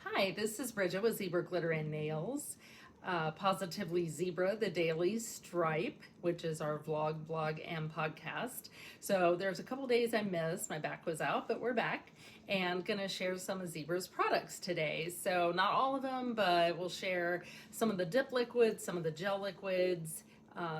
Hi, this is Bridget with Zebra Glitter and Nails. Positively Zebra, the Daily Stripe, which is our vlog, blog, and podcast. So there's a couple days I missed. My back was out, but we're back and gonna share some of Zebra's products today. So not all of them, but we'll share some of the dip liquids, some of the gel liquids,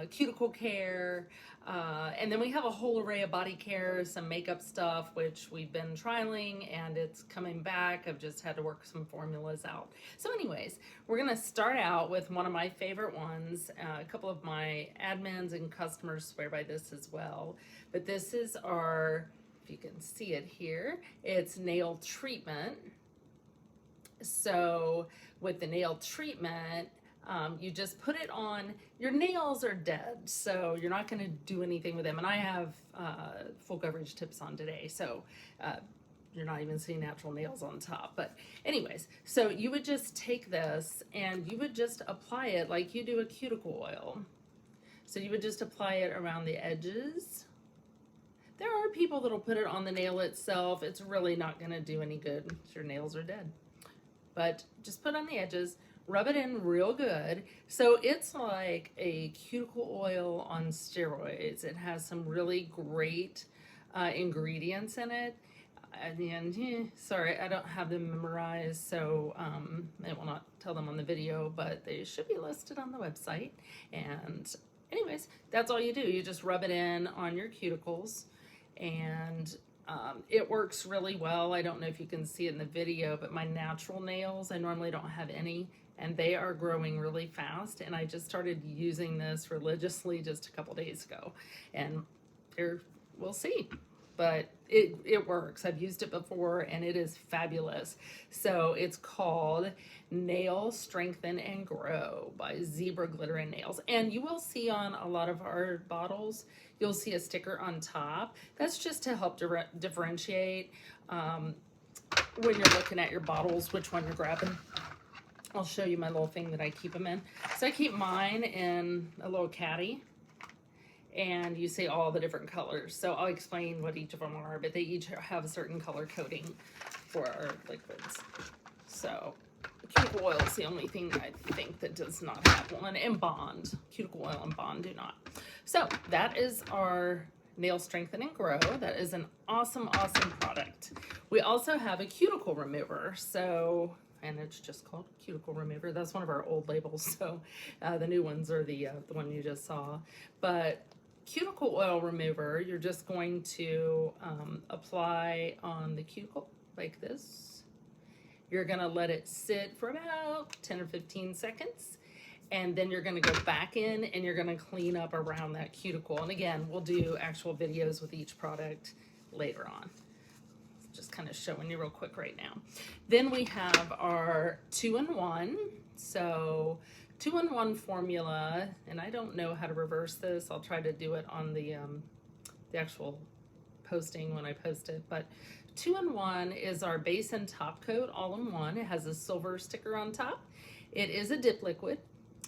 cuticle care, and then we have a whole array of body care, some makeup stuff, which we've been trialing and it's coming back. I've just had to work some formulas out. So anyways, we're gonna start out with one of my favorite ones. A couple of my admins and customers swear by this as well. But this is our, if you can see it here, it's nail treatment. So with the nail treatment, you just put it on. Your nails are dead, so you're not going to do anything with them. And I have full coverage tips on today, so you're not even seeing natural nails on top. But anyways, so you would just take this and you would just apply it like you do a cuticle oil. So you would just apply it around the edges. There are people that'll put it on the nail itself. It's really not going to do any good. Your nails are dead. But just put on the edges. Rub it in real good. So it's like a cuticle oil on steroids. It has some really great ingredients in it. And sorry, I don't have them memorized, so I will not tell them on the video, but they should be listed on the website. And anyways, that's all you do. You just rub it in on your cuticles, and it works really well. I don't know if you can see it in the video, but my natural nails, I normally don't have any, and they are growing really fast. And I just started using this religiously just a couple days ago, and we'll see. But it works. I've used it before and it is fabulous. So it's called Nail Strengthen and Grow by Zebra Glitter and Nails. And you will see on a lot of our bottles, you'll see a sticker on top. That's just to help differentiate when you're looking at your bottles, which one you're grabbing. I'll show you my little thing that I keep them in. So I keep mine in a little caddy. And you see all the different colors. So I'll explain what each of them are, but they each have a certain color coding for our liquids. So cuticle oil is the only thing I think that does not have one, and Bond. Cuticle oil and Bond do not. So that is our Nail Strengthen and Grow. That is an awesome, awesome product. We also have a cuticle remover. So, and it's just called cuticle remover. That's one of our old labels. So the new ones are the one you just saw. But cuticle oil remover, you're just going to apply on the cuticle like this. You're gonna let it sit for about 10 or 15 seconds. And then you're gonna go back in and you're gonna clean up around that cuticle. And again, we'll do actual videos with each product later on. Just kind of showing you real quick right now. Then we have our 2-in-1. So 2-in-1 formula, and I don't know how to reverse this. I'll try to do it on the actual posting when I post it. But 2-in-1 is our base and top coat all in one. It has a silver sticker on top. It is a dip liquid.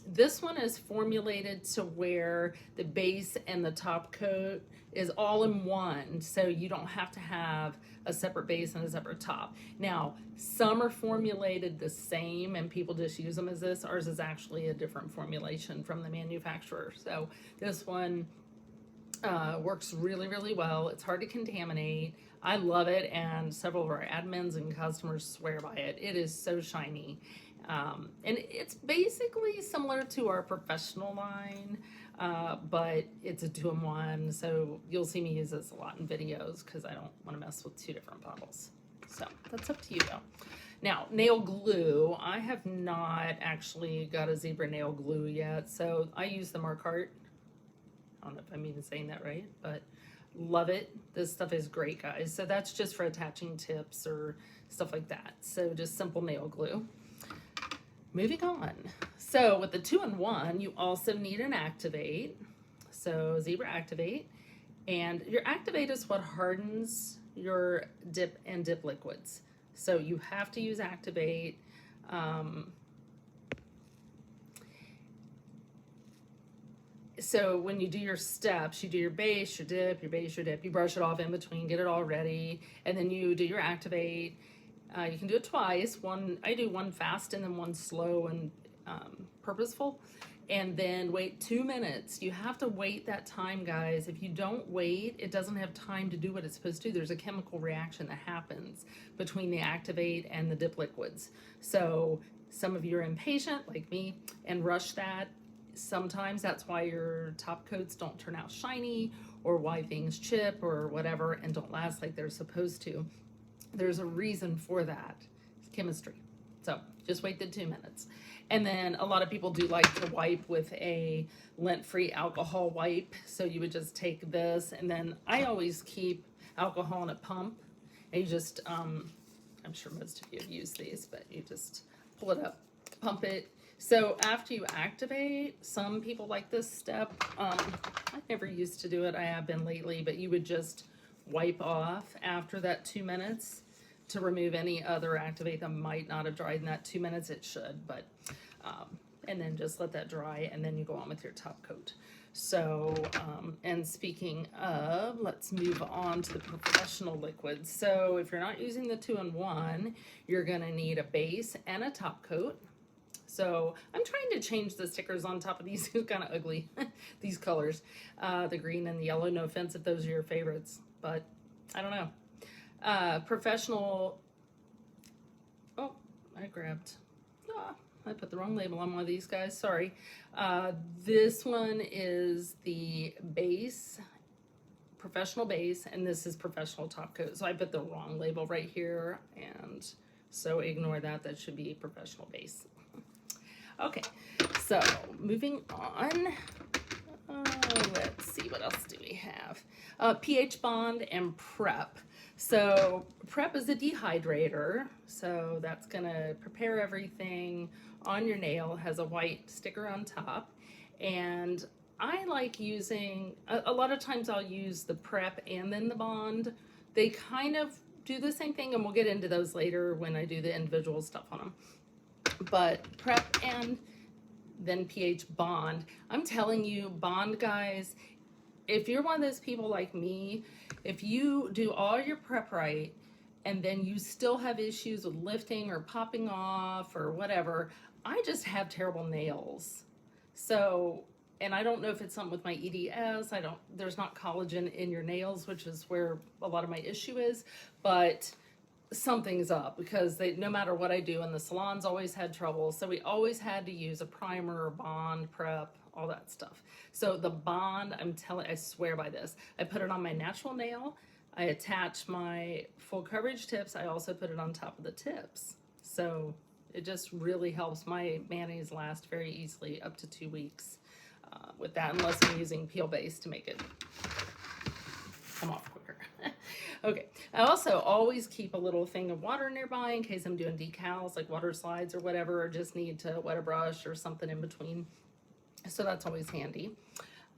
This one is formulated to where the base and the top coat is all in one, so you don't have to have a separate base and a separate top. Now, some are formulated the same and people just use them as this. Ours is actually a different formulation from the manufacturer. So this one works really, really well. It's hard to contaminate. I love it, and several of our admins and customers swear by it. It is so shiny. And it's basically similar to our professional line, but it's a 2-in-1. So you'll see me use this a lot in videos because I don't want to mess with two different bottles. So that's up to you though. Now, nail glue. I have not actually got a Zebra nail glue yet. So I use the Markart. I don't know if I'm even saying that right, but love it. This stuff is great, guys. So that's just for attaching tips or stuff like that. So just simple nail glue. Moving on. So with the 2-in-1, you also need an Activate. So Zebra Activate. And your Activate is what hardens your dip and dip liquids. So you have to use Activate. So when you do your steps, you do your base, your dip, your base, your dip, you brush it off in between, get it all ready, and then you do your Activate. You can do it twice. I do one fast and then one slow and purposeful. And then wait 2 minutes. You have to wait that time, guys. If you don't wait, it doesn't have time to do what it's supposed to do. There's a chemical reaction that happens between the activate and the dip liquids. So some of you are impatient, like me, and rush that. Sometimes that's why your top coats don't turn out shiny, or why things chip or whatever and don't last like they're supposed to. There's a reason for that. It's chemistry. So just wait the 2 minutes. And then a lot of people do like to wipe with a lint-free alcohol wipe. So you would just take this, and then I always keep alcohol in a pump. And you just, I'm sure most of you have used these, but you just pull it up, pump it. So after you activate, some people like this step. I never used to do it. I have been lately, but you would just wipe off after that 2 minutes to remove any other activate that might not have dried in that 2 minutes. It should, but and then just let that dry, and then you go on with your top coat. So and speaking of, let's move on to the professional liquids. So if you're not using the 2-in-1, you're gonna need a base and a top coat. So I'm trying to change the stickers on top of these. It's kind of ugly, these colors, the green and the yellow. No offense if those are your favorites, but I don't know. Professional, oh, I put the wrong label on one of these guys, sorry. This one is the base, professional base, and this is professional top coat. So I put the wrong label right here, and so ignore that. That should be professional base. Okay, so moving on. Let's see, what else do we have? pH bond and prep. So prep is a dehydrator, so that's gonna prepare everything on your nail. It has a white sticker on top, and I like using, a lot of times I'll use the prep and then the bond. They kind of do the same thing, and we'll get into those later when I do the individual stuff on them. But prep and then pH bond. I'm telling you, bond guys, if you're one of those people like me, if you do all your prep right and then you still have issues with lifting or popping off or whatever, I just have terrible nails. So, and I don't know if it's something with my EDS. There's not collagen in your nails, which is where a lot of my issue is, but something's up, because no matter what I do, and the salons always had trouble. So we always had to use a primer or bond, prep, all that stuff. So the bond, I swear by this. I put it on my natural nail. I attach my full coverage tips. I also put it on top of the tips. So it just really helps. My mayonnaise last very easily up to 2 weeks with that, unless I'm using peel base to make it come off quicker. Okay, I also always keep a little thing of water nearby in case I'm doing decals, like water slides or whatever, or just need to wet a brush or something in between. So that's always handy.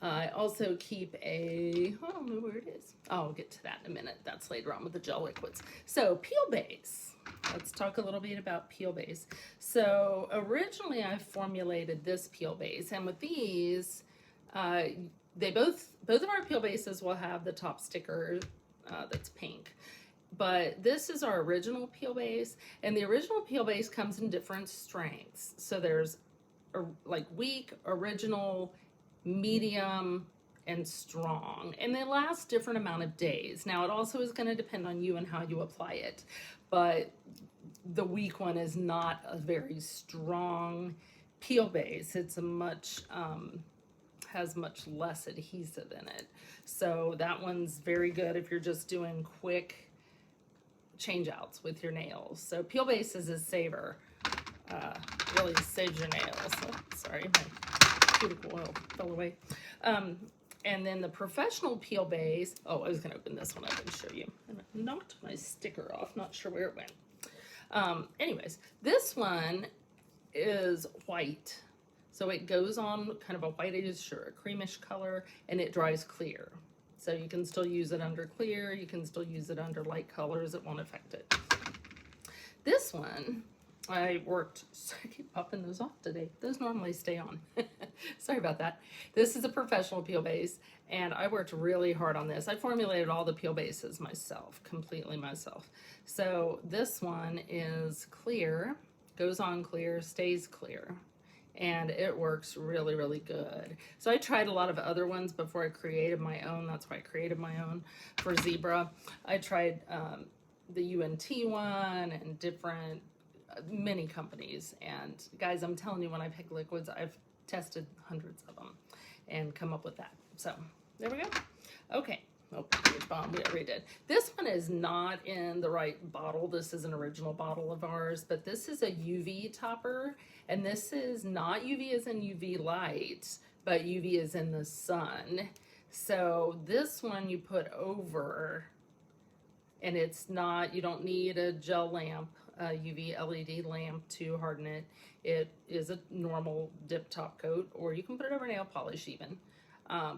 I also keep I don't know where it is. I'll get to that in a minute. That's later on with the gel liquids. So peel base. Let's talk a little bit about peel base. So originally I formulated this peel base, and with these, both of our peel bases will have the top sticker that's pink. But this is our original peel base, and the original peel base comes in different strengths. So there's like weak, original, medium, and strong, and they last different amount of days. Now it also is going to depend on you and how you apply it, but the weak one is not a very strong peel base. It's a much has much less adhesive in it, so that one's very good if you're just doing quick change outs with your nails. So peel base is a saver. Really saves your nails. Oh, sorry, my cuticle oil fell away. And then the professional peel base, I was going to open this one up and show you. And I knocked my sticker off, not sure where it went. Anyways, this one is white. So it goes on kind of a whitish or a creamish color, and it dries clear. So you can still use it under clear, you can still use it under light colors, it won't affect it. This one I worked, so I keep popping those off today. Those normally stay on. Sorry about that. This is a professional peel base, and I worked really hard on this. I formulated all the peel bases myself, completely myself. So this one is clear, goes on clear, stays clear, and it works really, really good. So I tried a lot of other ones before I created my own. That's why I created my own for Zebra. I tried the UNT one and different many companies, and guys, I'm telling you, when I pick liquids, I've tested hundreds of them and come up with that. So there we go. Okay. Oh, pH bomb, we already did. This one is not in the right bottle. This is an original bottle of ours, but this is a UV topper, and this is not UV as in UV light, but UV as in the sun. So this one you put over, and it's not, you don't need a gel lamp, a UV LED lamp to harden it. It is a normal dip top coat, or you can put it over nail polish even.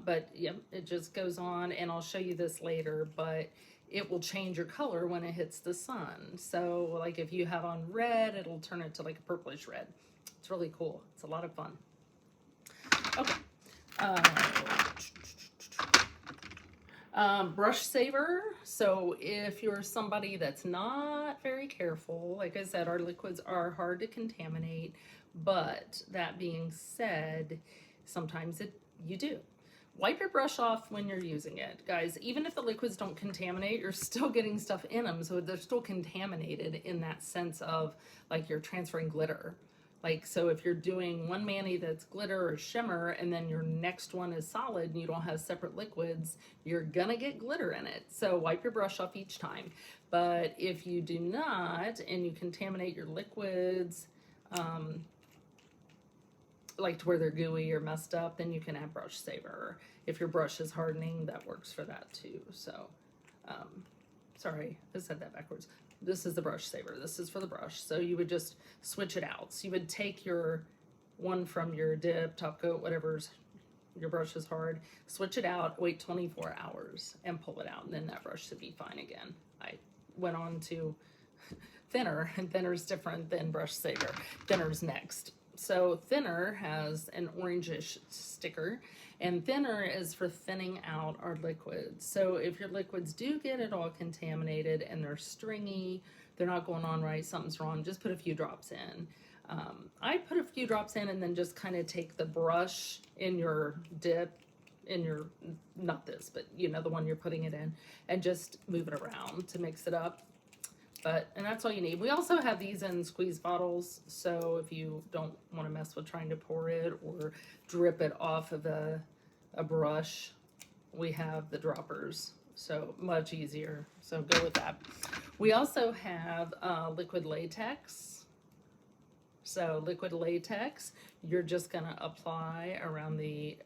But yeah, it just goes on, and I'll show you this later, but it will change your color when it hits the sun. So like if you have on red, it'll turn it to like a purplish red. It's really cool. It's a lot of fun. Okay. Brush saver. So if you're somebody that's not very careful, like I said, our liquids are hard to contaminate, but that being said, sometimes you do. Wipe your brush off when you're using it, guys. Even if the liquids don't contaminate, you're still getting stuff in them, so they're still contaminated in that sense of like you're transferring glitter. Like, so if you're doing one mani that's glitter or shimmer, and then your next one is solid and you don't have separate liquids, you're gonna get glitter in it. So wipe your brush off each time. But if you do not, and you contaminate your liquids, like to where they're gooey or messed up, then you can add brush saver. If your brush is hardening, that works for that too. So, sorry, I said that backwards. This is the brush saver. This is for the brush. So you would just switch it out. So you would take your one from your dip, top coat, whatever's your brush is hard, switch it out, wait 24 hours and pull it out. And then that brush should be fine again. I went on to thinner, and thinner's different than brush saver. Thinner's next. So thinner has an orangish sticker, and thinner is for thinning out our liquids. So if your liquids do get it all contaminated and they're stringy, they're not going on right, something's wrong, just put a few drops in. I put a few drops in and then just kind of take the brush in your dip, in your, not this, but you know, the one you're putting it in, and just move it around to mix it up. And that's all you need. We also have these in squeeze bottles, so if you don't want to mess with trying to pour it or drip it off of a brush, we have the droppers, so much easier. So go with that. We also have liquid latex. So liquid latex, you're just gonna apply around the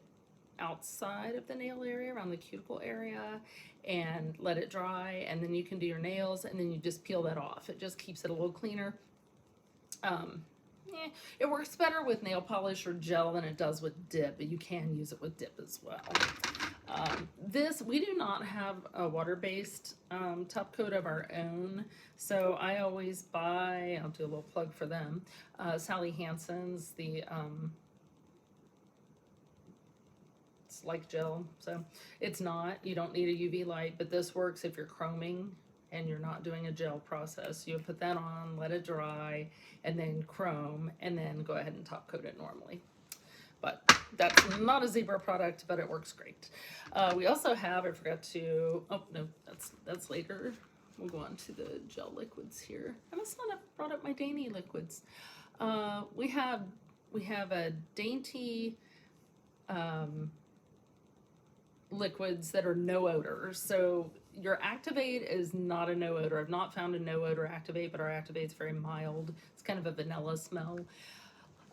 outside of the nail area, around the cuticle area, and let it dry, and then you can do your nails, and then you just peel that off. It just keeps it a little cleaner. It works better with nail polish or gel than it does with dip, but you can use it with dip as well. We do not have a water-based top coat of our own, so I always buy, I'll do a little plug for them, Sally Hansen's, it's like gel, so it's not, you don't need a UV light, but this works if you're chroming and you're not doing a gel process. You put that on, let it dry, and then chrome, and then go ahead and top coat it normally. But that's not a Zebra product, but it works great. We also have, I forgot to, oh no, that's later. We'll go on to the gel liquids here. I must not have brought up my dainty liquids. We have a dainty liquids that are no odor. So your Activate is not a no odor. I've not found a no odor Activate, but our Activate's very mild. It's kind of a vanilla smell.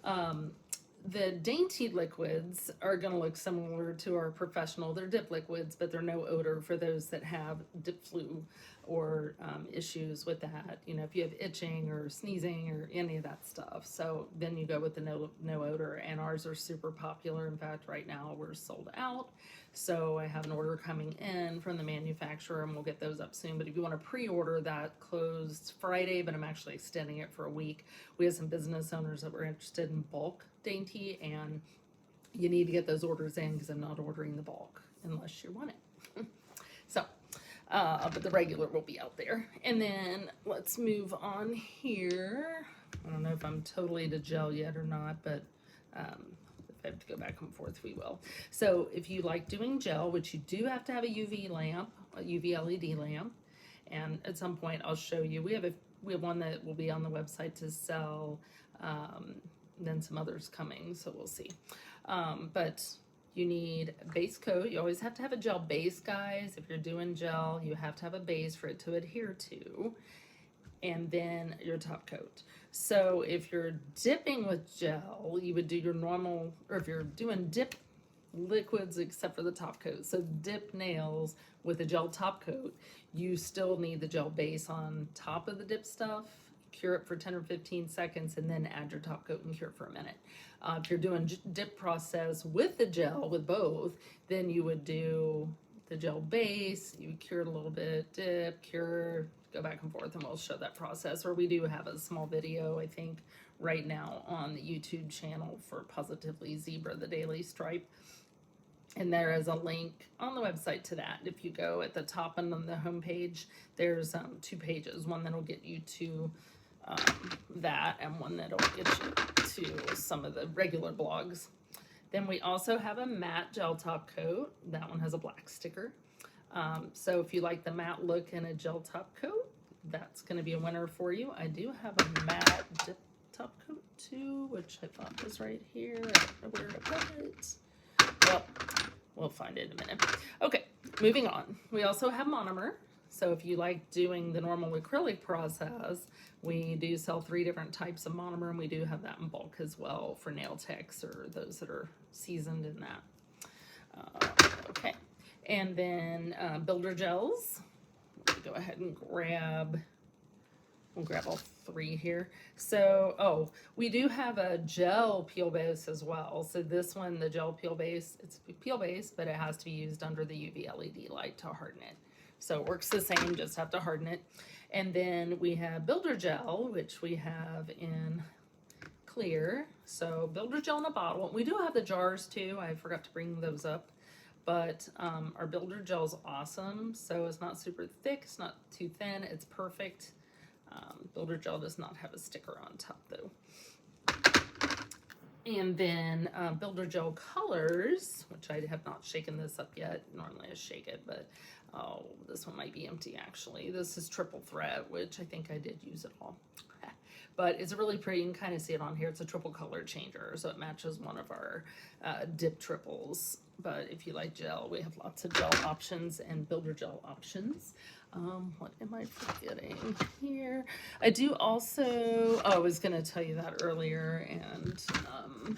The dainty liquids are going to look similar to our professional. They're dip liquids, but they're no odor for those that have dip flu or issues with that, you know, if you have itching or sneezing or any of that stuff. So then you go with the no odor, and ours are super popular. In fact, right now we're sold out. So I have an order coming in from the manufacturer, and we'll get those up soon. But if you want to pre-order, that closed Friday, but I'm actually extending it for a week. We have some business owners that were interested in bulk dainty, and you need to get those orders in because I'm not ordering the bulk unless you want it. So, but the regular will be out there. And then let's move on here. I don't know if I'm totally to gel yet or not, but if I have to go back and forth, we will. So if you like doing gel, which you do have to have a UV lamp, a UV LED lamp, and at some point I'll show you. We have one that will be on the website to sell. Then some others coming, so we'll see. But you need a base coat. You always have to have a gel base, guys. If you're doing gel, you have to have a base for it to adhere to. And then your top coat. So if you're dipping with gel, you would do your normal, or if you're doing dip liquids except for the top coat, so dip nails with a gel top coat, you still need the gel base on top of the dip stuff. Cure it for 10 or 15 seconds, and then add your top coat and cure it for a minute. If you're doing dip process with the gel, with both, then you would do the gel base, you would cure it a little bit, dip, cure, go back and forth, and we'll show that process. Or we do have a small video, I think, right now on the YouTube channel for Positively Zebra, the daily stripe. And there is a link on the website to that. If you go at the top and on the home page, there's 2 pages, one that'll get you to that, and one that'll get you to some of the regular blogs. Then we also have a matte gel top coat. That one has a black sticker. So if you like the matte look in a gel top coat, that's going to be a winner for you. I do have a matte dip top coat too, which I thought was right here. I don't know where to put it. Well, we'll find it in a minute. Okay, moving on. We also have monomer. So if you like doing the normal acrylic process, we do sell 3 different types of monomer, and we do have that in bulk as well for nail techs or those that are seasoned in that. Okay, and then builder gels. Let me go ahead and we'll grab all 3 here. So, we do have a gel peel base as well. So this one, the gel peel base, it's peel base, but it has to be used under the UV LED light to harden it. So it works the same, just have to harden it. And then we have builder gel, which we have in clear. So builder gel in a bottle. We do have the jars too. I forgot to bring those up. But our builder gel is awesome. So it's not super thick, it's not too thin, it's perfect. Builder gel does not have a sticker on top though. And then builder gel colors, which I have not shaken this up yet. Normally I shake it, but this one might be empty actually. This is triple threat, which I think I did use it all. But it's really pretty. You can kind of see it on here. It's a triple color changer, so it matches one of our dip triples. But if you like gel, we have lots of gel options and builder gel options. What am I forgetting here? I do also, I was going to tell you that earlier and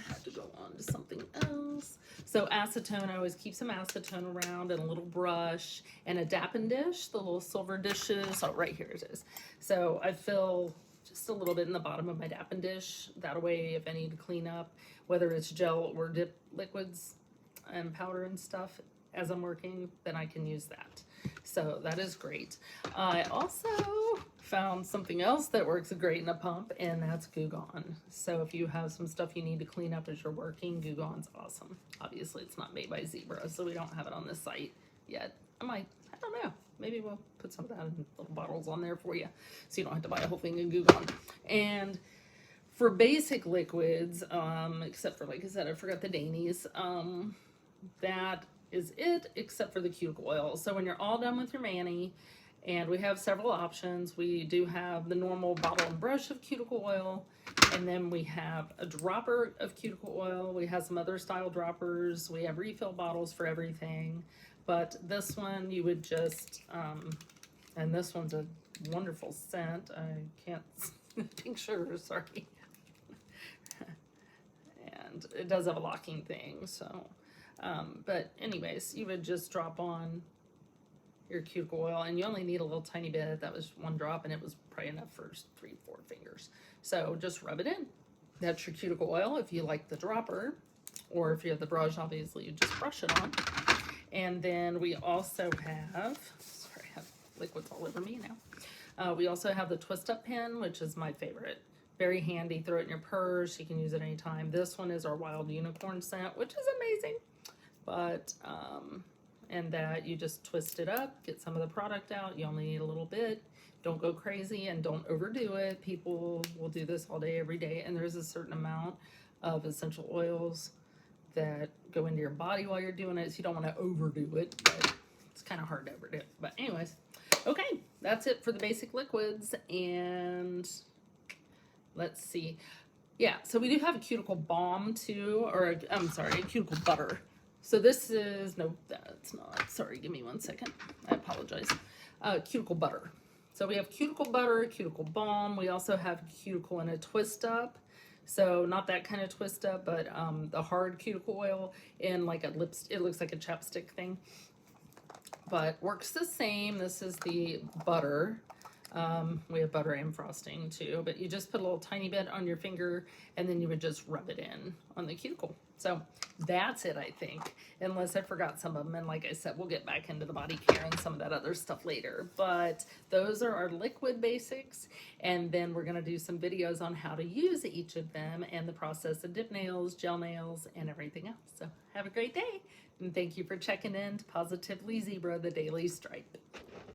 had to go on to something else. So acetone, I always keep some acetone around and a little brush and a dapping dish, the little silver dishes. Oh, right here it is. So I fill just a little bit in the bottom of my dapping dish. That way, if I need to clean up, whether it's gel or dip liquids and powder and stuff as I'm working, then I can use that. So that is great. I also found something else that works great in a pump, and that's Goo Gone. So if you have some stuff you need to clean up as you're working, Goo Gone's awesome. Obviously, it's not made by Zebra, so we don't have it on this site yet. I don't know. Maybe we'll put some of that in little bottles on there for you, so you don't have to buy a whole thing of Goo Gone. And for basic liquids, except for, like I said, I forgot the Dainies, that is it, except for the cuticle oil. So when you're all done with your mani, and we have several options, we do have the normal bottle and brush of cuticle oil, and then we have a dropper of cuticle oil. We have some other style droppers. We have refill bottles for everything. But this one you would just, and this one's a wonderful scent. I can't picture, sorry. And it does have a locking thing, so. But anyways, you would just drop on your cuticle oil, and you only need a little tiny bit. That was 1 drop, and it was probably enough for 3-4 fingers. So just rub it in. That's your cuticle oil. If you like the dropper, or if you have the brush, obviously you just brush it on. And then we also have, sorry, I have liquids all over me now. We also have the twist up pen, which is my favorite. Very handy, throw it in your purse, you can use it anytime. This one is our Wild Unicorn scent, which is amazing. But, and that you just twist it up, get some of the product out. You only need a little bit. Don't go crazy and don't overdo it. People will do this all day, every day, and there's a certain amount of essential oils that go into your body while you're doing it, so you don't want to overdo it, but it's kind of hard to overdo it. But anyways, okay, that's it for the basic liquids. And let's see. Yeah, so we do have a cuticle balm too, or I'm sorry, a cuticle butter. So this is, no, that's not, sorry, give me 1 second. I apologize. Cuticle butter. So we have cuticle butter, cuticle balm. We also have cuticle in a twist up. So not that kind of twist up, but the hard cuticle oil in like a it looks like a chapstick thing, but works the same. This is the butter. We have butter and frosting too, but you just put a little tiny bit on your finger and then you would just rub it in on the cuticle. So that's it, I think, unless I forgot some of them. And like I said, we'll get back into the body care and some of that other stuff later, but those are our liquid basics. And then we're going to do some videos on how to use each of them and the process of dip nails, gel nails, and everything else. So have a great day. And thank you for checking in to Positively Zebra, the Daily Stripe.